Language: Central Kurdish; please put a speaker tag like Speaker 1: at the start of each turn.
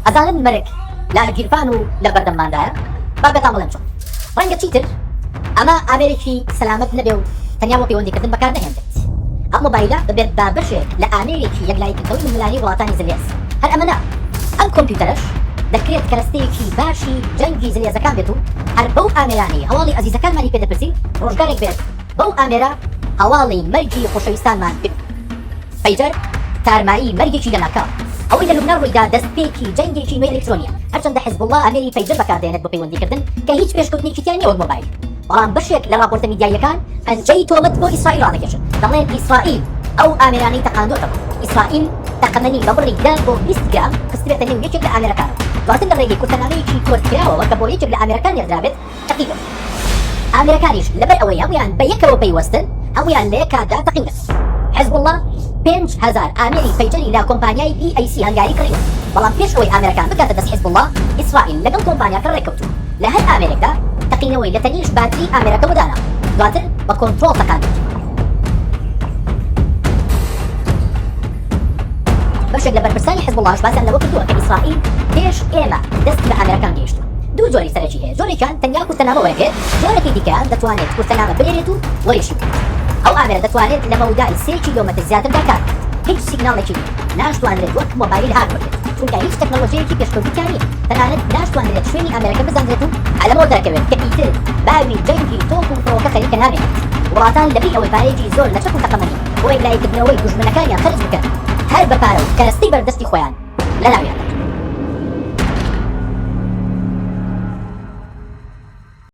Speaker 1: ئەزانن مەرگ لا گیرفان و لە بەردەمماندایە با بێتان بڵێم چۆن ڕەنگە چیتر ئەمە ئامێرێکی سەلامەت نەبێ و تەنیا بۆ پەیوەندیکردن بەکار نەهێنرێت ئەم مۆبایلە ببێت با بەشێک لە ئامێرێکی یەکلایکردنەوەی ملانی وڵاتانی زلێز هەر ئەمە نا ئەم کۆمپیوتەرەش دەکرێت کەرەستەیەکی باشی جەنگی زلێزەکان بێت و هەر بەو ئامێرانەی هەواڵی ئەزیزەکانمانی پێدەپرسین ڕۆژگارێک بێت بەو ئامێرە هەواڵی مەرگی خۆشەویستانمان بێت پەیجەر تارمایی مەرگێکی لەناکا ئەوەی لە لوبنان ڕوویدا دەستپێکی جەنگێکی نوێی ئەلکترۆنیە هەرچەندە حیزبوڵڵا ئامێری پەیجەر بەکاردێنێت بۆ پەیوەندیکردن کە هیچ پێشکەوتنێکی تیان نییە مۆبایل بەڵام بەشێک لە راپۆرتە میدیاییەکان پەنجەی تۆمەت بۆ ئیسرائیل ڕادەکێشن دەڵێن ئیسرائیل ئەو ئامێرانەی تەقاندۆتەوە ئیسرائیل تەقەمەنی بە بڕی دان بۆ 20 گرام خسترێتە نێو یەکێک لە ئامێرەکان دواتر لە ڕێگەی کورتەنامەیەکی کۆدکراوەوە کە بۆ یەکێک لە ئامێرەکان نێردرابێت تەقیبە ئامێرەکانیش لەبەر ئەوەی هەمویان بە یەکەوە پەیوەستن هەمویان لە یەکادا تەقیبن حیزبوڵڵا 5000 ئامێری پەیجەری لە کۆمپانیای PAC هەنگاری کڕیوە بەڵام پێش ئەوەی ئامێرەکان بکاتە دەست حیزبوڵڵا ئیسرائیل لەگەڵ کۆمپانیاکە ڕێکەوتوو لە هەر ئامێرێکدا تەقینەوەی لە تەنیش باتری ئامێرەکە بۆدانا دواتر بە کۆنتڕۆڵ تەقاندوت بەشێک لە بەرپرسانی حیزبوڵڵاش باسییان لەوە کردووە کە ئیسرائیل پێش ئێمە دەستی بە ئامێرەکان گەیشتووە دوو جۆری سەرەکی هەیە جۆرێکیان تەنیا کورتەنامە وەرەگرێت جۆرێکی دیکەیان دەتوانێت کورتەنامە بنێرێت و وەریشی ئەو ئامێرە دەتوانێت لە مەودای 3 کیلۆمەتر زیاتردا کار هیچ سیگناڵێکی ناشتوانرێت وەک مۆبایل هات بکرێت چونکە هیچ تەکنۆلۆژیەکی پێشکەوتیان نییە تەنانەت ناشتوانرێت شوێنی ئامێرەکە بزانرێت و ئەلەمەوە دەرەکەوێت کە ئیتر باوی جەنگی تۆپ و فڕۆکە خەریکە نابێت وڵاتان لەبەی ئەوەی پارەیەکی زۆر لە چەک و تەقەمەنی بۆ یەکلایکردنەوەی دوژمنەکانیان خەرج بکەن هەر بە پارە و کەرەستەی بەردەستی خۆیان لە ناویان